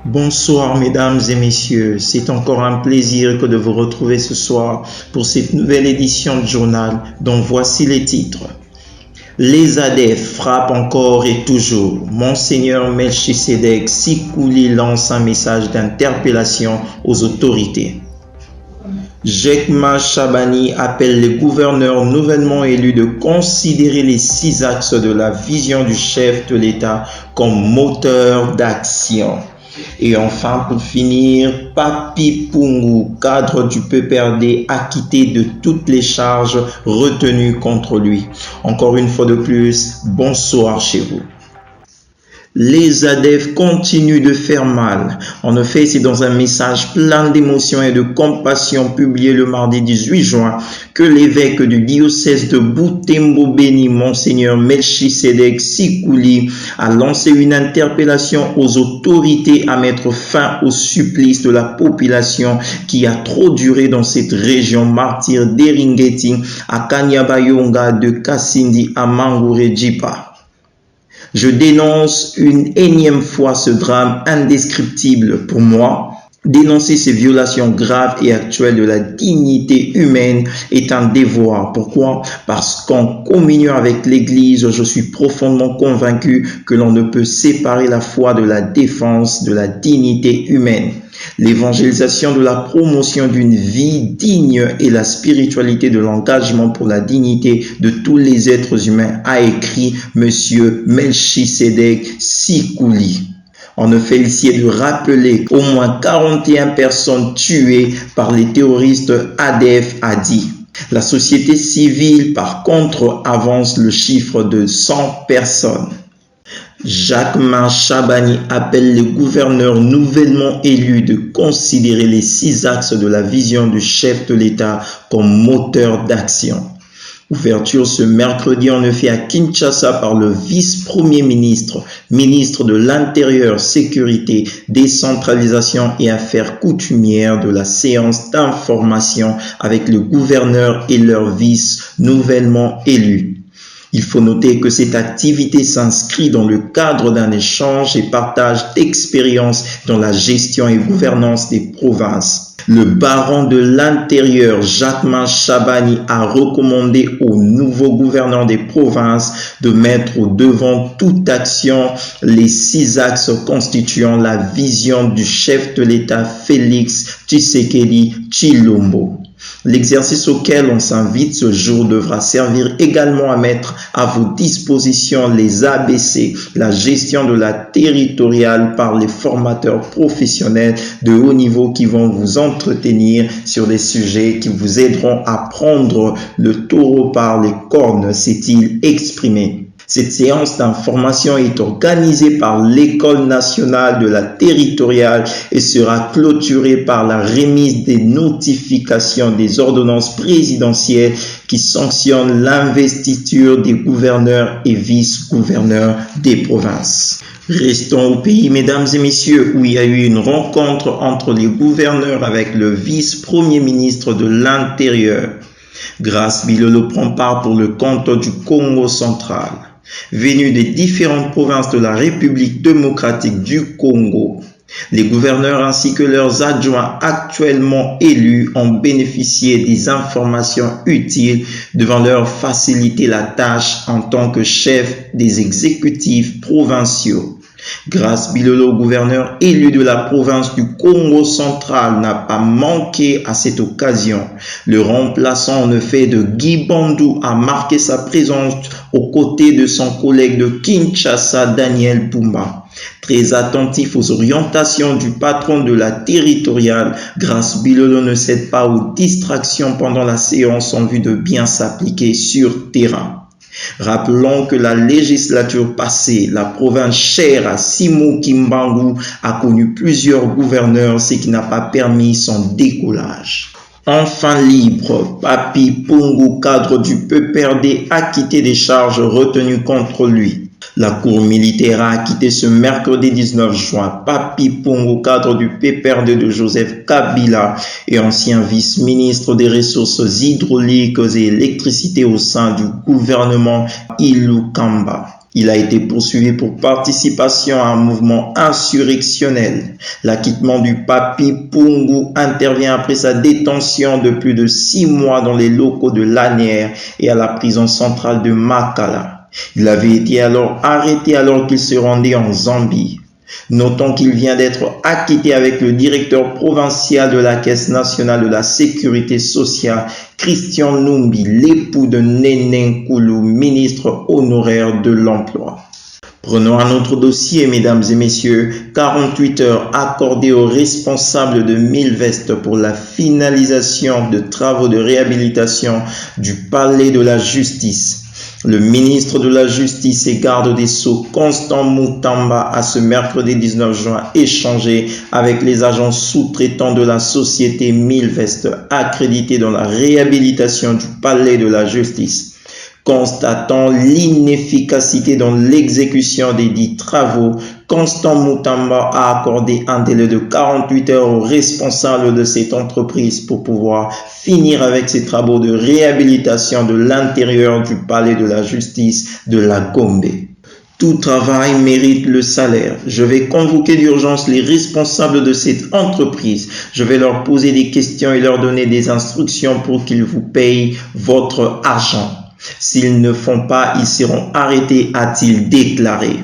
Bonsoir mesdames et messieurs, c'est encore un plaisir que de vous retrouver ce soir pour cette nouvelle édition de journal dont voici les titres. Les ADF frappent encore et toujours. Monseigneur Melchisedek Sikouli lance un message d'interpellation aux autorités. Jekma Chabani appelle les gouverneurs nouvellement élus de considérer les 6 axes de la vision du chef de l'État comme moteur d'action. Et enfin, pour finir, Papi Pungu, cadre du PPRD, acquitté de toutes les charges retenues contre lui. Encore une fois de plus, bonsoir chez vous. Les ADF continuent de faire mal. En effet, c'est dans un message plein d'émotion et de compassion publié le mardi 18 juin que l'évêque du diocèse de Butembo Beni, Monseigneur Melchisedek Sikouli, a lancé une interpellation aux autorités à mettre fin au supplice de la population qui a trop duré dans cette région martyre d'Eringeti, à Kanyabayonga, de Kasindi à Mangoure-Jipa. Je dénonce une énième fois ce drame indescriptible pour moi. Dénoncer ces violations graves et actuelles de la dignité humaine est un devoir. Pourquoi? Parce qu'en communion avec l'Église, je suis profondément convaincu que l'on ne peut séparer la foi de la défense de la dignité humaine. L'évangélisation de la promotion d'une vie digne et la spiritualité de l'engagement pour la dignité de tous les êtres humains, a écrit M. Melchisedek Sikouli. En effet, il s'y est de rappeler qu'au moins 41 personnes tuées par les terroristes ADF a dit. La société civile, par contre, avance le chiffre de 100 personnes. Jekma Chabani appelle les gouverneurs nouvellement élus de considérer les 6 axes de la vision du chef de l'État comme moteur d'action. Ouverture ce mercredi en effet à Kinshasa par le vice-premier ministre, ministre de l'Intérieur, Sécurité, Décentralisation et Affaires coutumières de la séance d'information avec le gouverneur et leur vice nouvellement élus. Il faut noter que cette activité s'inscrit dans le cadre d'un échange et partage d'expériences dans la gestion et gouvernance des provinces. Le baron de l'Intérieur, Jekma Chabani, a recommandé au nouveau gouverneur des provinces de mettre au devant toute action les 6 axes constituant la vision du chef de l'État Félix Tshisekedi Tshilombo. L'exercice auquel on s'invite ce jour devra servir également à mettre à vos dispositions les ABC, la gestion de la territoriale par les formateurs professionnels de haut niveau qui vont vous entretenir sur des sujets qui vous aideront à prendre le taureau par les cornes, s'est-il exprimé. Cette séance d'information est organisée par l'École nationale de la territoriale et sera clôturée par la remise des notifications des ordonnances présidentielles qui sanctionnent l'investiture des gouverneurs et vice-gouverneurs des provinces. Restons au pays, mesdames et messieurs, où il y a eu une rencontre entre les gouverneurs avec le vice-premier ministre de l'Intérieur. Grace Bilolo prend part pour le compte du Congo central. Venus des différentes provinces de la République démocratique du Congo, les gouverneurs ainsi que leurs adjoints actuellement élus ont bénéficié des informations utiles devant leur faciliter la tâche en tant que chef des exécutifs provinciaux. Grace Bilolo, gouverneur élu de la province du Congo central, n'a pas manqué à cette occasion. Le remplaçant en effet de Guy Bandou a marqué sa présence aux côtés de son collègue de Kinshasa, Daniel Bumba. Très attentif aux orientations du patron de la territoriale, Grace Bilolo ne cède pas aux distractions pendant la séance en vue de bien s'appliquer sur terrain. Rappelons que la législature passée, la province chère à Simo Kimbangu a connu plusieurs gouverneurs, ce qui n'a pas permis son décollage. Enfin libre, Papi Pungu, cadre du PPRD, acquitté des charges retenues contre lui. La Cour militaire a acquitté ce mercredi 19 juin Papi Pungu, cadre du PPRD de Joseph Kabila et ancien vice-ministre des Ressources hydrauliques et électricité au sein du gouvernement Ilukamba. Il a été poursuivi pour participation à un mouvement insurrectionnel. L'acquittement du Papi Pungu intervient après sa détention de plus de 6 mois dans les locaux de l'ANR et à la prison centrale de Makala. Il avait été alors arrêté alors qu'il se rendait en Zambie. Notons qu'il vient d'être acquitté avec le directeur provincial de la Caisse nationale de la sécurité sociale, Christian Numbi, l'époux de Néné Nkoulou, ministre honoraire de l'Emploi. Prenons un autre dossier, mesdames et messieurs, 48 heures accordées aux responsables de Milvest pour la finalisation de travaux de réhabilitation du palais de la justice. Le ministre de la Justice et garde des Sceaux, Constant Moutamba, a ce mercredi 19 juin échangé avec les agents sous-traitants de la société Milvest, accrédités dans la réhabilitation du palais de la justice. Constatant l'inefficacité dans l'exécution des dits travaux, Constant Moutamba a accordé un délai de 48 heures aux responsables de cette entreprise pour pouvoir finir avec ces travaux de réhabilitation de l'intérieur du palais de la justice de la Gombe. Tout travail mérite le salaire. Je vais convoquer d'urgence les responsables de cette entreprise. Je vais leur poser des questions et leur donner des instructions pour qu'ils vous payent votre argent. S'ils ne font pas, ils seront arrêtés, a-t-il déclaré.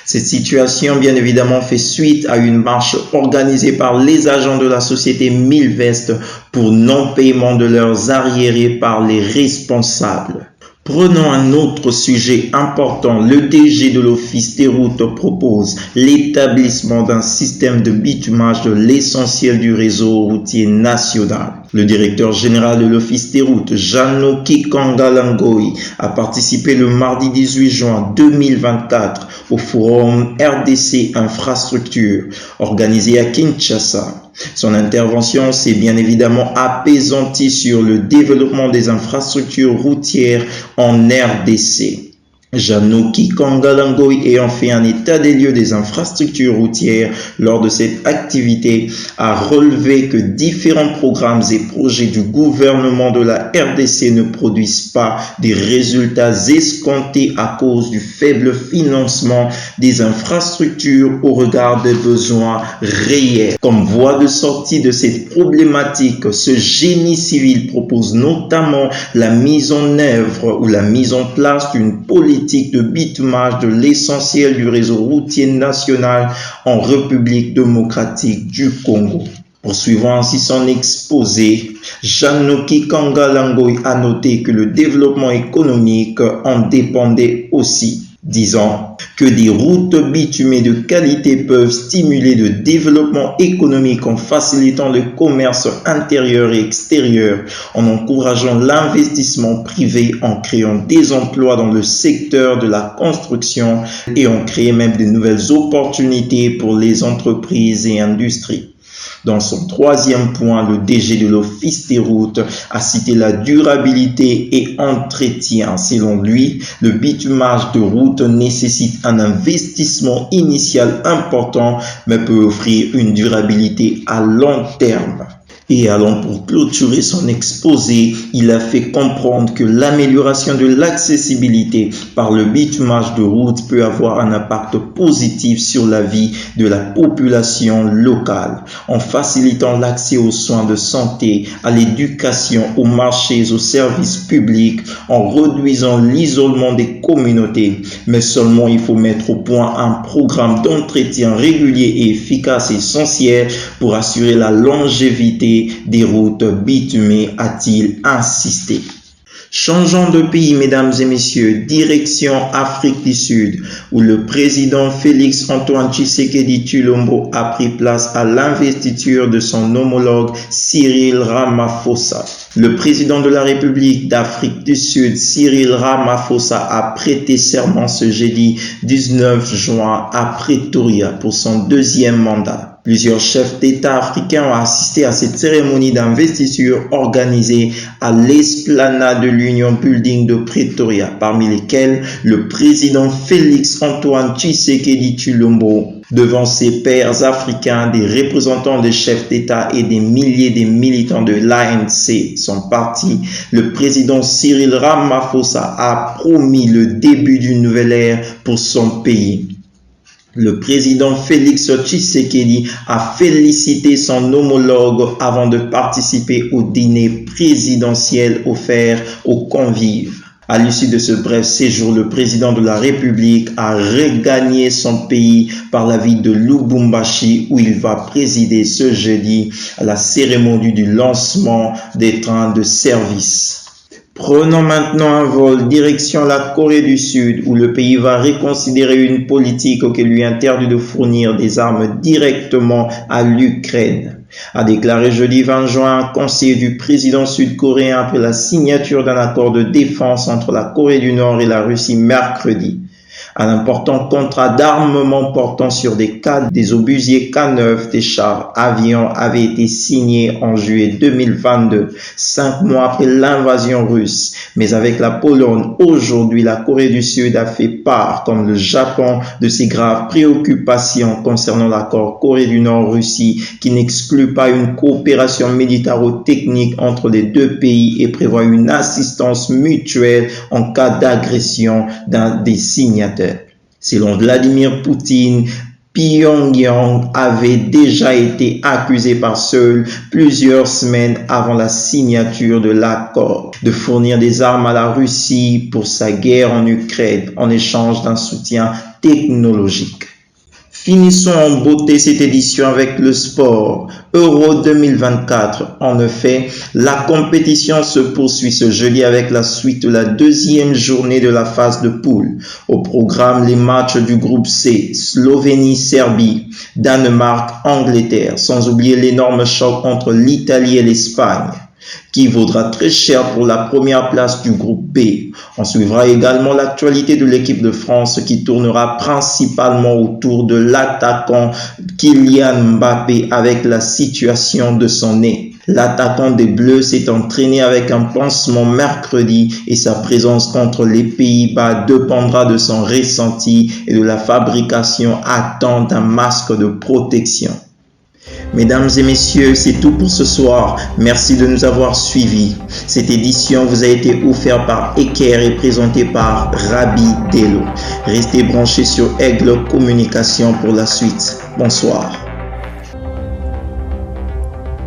Cette situation, bien évidemment, fait suite à une marche organisée par les agents de la société Milvest pour non-paiement de leurs arriérés par les responsables. Prenons un autre sujet important. Le DG de l'Office des routes propose l'établissement d'un système de bitumage de l'essentiel du réseau routier national. Le directeur général de l'Office des routes, Janoki Kangalangoi, a participé le mardi 18 juin 2024 au forum RDC Infrastructure organisé à Kinshasa. Son intervention s'est bien évidemment apaisantie sur le développement des infrastructures routières en RDC. Janoki Kangalangoi ayant fait un état des lieux des infrastructures routières lors de cette activité a relevé que différents programmes et projets du gouvernement de la RDC ne produisent pas des résultats escomptés à cause du faible financement des infrastructures au regard des besoins réels. Comme voie de sortie de cette problématique, ce génie civil propose notamment la mise en œuvre ou la mise en place d'une politique de bitumage de l'essentiel du réseau routier national en République démocratique du Congo. Poursuivant ainsi son exposé, Janoki Kangalangoi a noté que le développement économique en dépendait aussi, disant que des routes bitumées de qualité peuvent stimuler le développement économique en facilitant le commerce intérieur et extérieur, en encourageant l'investissement privé, en créant des emplois dans le secteur de la construction et en créant même de nouvelles opportunités pour les entreprises et industries. Dans son troisième point, le DG de l'Office des routes a cité la durabilité et entretien. Selon lui, le bitumage de routes nécessite un investissement initial important, mais peut offrir une durabilité à long terme. Et allant pour clôturer son exposé, il a fait comprendre que l'amélioration de l'accessibilité par le bitumage de routes peut avoir un impact positif sur la vie de la population locale, en facilitant l'accès aux soins de santé, à l'éducation, aux marchés, aux services publics, en réduisant l'isolement des communautés. Mais seulement il faut mettre au point un programme d'entretien régulier et efficace essentiel pour assurer la longévité des routes bitumées, a-t-il insisté. Changeons de pays, mesdames et messieurs, direction Afrique du Sud, où le président Félix Antoine Tshisekedi Tshilombo a pris place à l'investiture de son homologue Cyril Ramaphosa. Le président de la République d'Afrique du Sud, Cyril Ramaphosa, a prêté serment ce jeudi 19 juin à Pretoria pour son deuxième mandat. Plusieurs chefs d'État africains ont assisté à cette cérémonie d'investiture organisée à l'esplanade de l'Union Building de Pretoria, parmi lesquels le président Félix Antoine Tshisekedi Tshilombo. Devant ses pairs africains, des représentants des chefs d'État et des milliers de militants de l'ANC, son parti, le président Cyril Ramaphosa a promis le début d'une nouvelle ère pour son pays. Le président Félix Tshisekedi a félicité son homologue avant de participer au dîner présidentiel offert aux convives. À l'issue de ce bref séjour, le président de la République a regagné son pays par la ville de Lubumbashi où il va présider ce jeudi à la cérémonie du lancement des trains de service. Prenons maintenant un vol direction la Corée du Sud où le pays va reconsidérer une politique qui lui interdit de fournir des armes directement à l'Ukraine, a déclaré jeudi 20 juin un conseiller du président sud-coréen après la signature d'un accord de défense entre la Corée du Nord et la Russie mercredi. Un important contrat d'armement portant sur des obusiers K9, des chars avions avait été signé en juillet 2022, 5 mois après l'invasion russe. Mais avec la Pologne, aujourd'hui, la Corée du Sud a fait part, comme le Japon, de ses graves préoccupations concernant l'accord Corée du Nord-Russie qui n'exclut pas une coopération militaro-technique entre les deux pays et prévoit une assistance mutuelle en cas d'agression d'un des signataires. Selon Vladimir Poutine, Pyongyang avait déjà été accusé par Séoul plusieurs semaines avant la signature de l'accord de fournir des armes à la Russie pour sa guerre en Ukraine en échange d'un soutien technologique. Finissons en beauté cette édition avec le sport. Euro 2024. En effet, la compétition se poursuit ce jeudi avec la suite de la deuxième journée de la phase de poule. Au programme, les matchs du groupe C, Slovénie-Serbie, Danemark-Angleterre, sans oublier l'énorme choc entre l'Italie et l'Espagne, qui vaudra très cher pour la première place du groupe B. On suivra également l'actualité de l'équipe de France qui tournera principalement autour de l'attaquant Kylian Mbappé avec la situation de son nez. L'attaquant des Bleus s'est entraîné avec un pansement mercredi et sa présence contre les Pays-Bas dépendra de son ressenti et de la fabrication à temps d'un masque de protection. Mesdames et messieurs, c'est tout pour ce soir. Merci de nous avoir suivis. Cette édition vous a été offerte par Eker et présentée par Rabi Dello. Restez branchés sur Aigle Communication pour la suite. Bonsoir.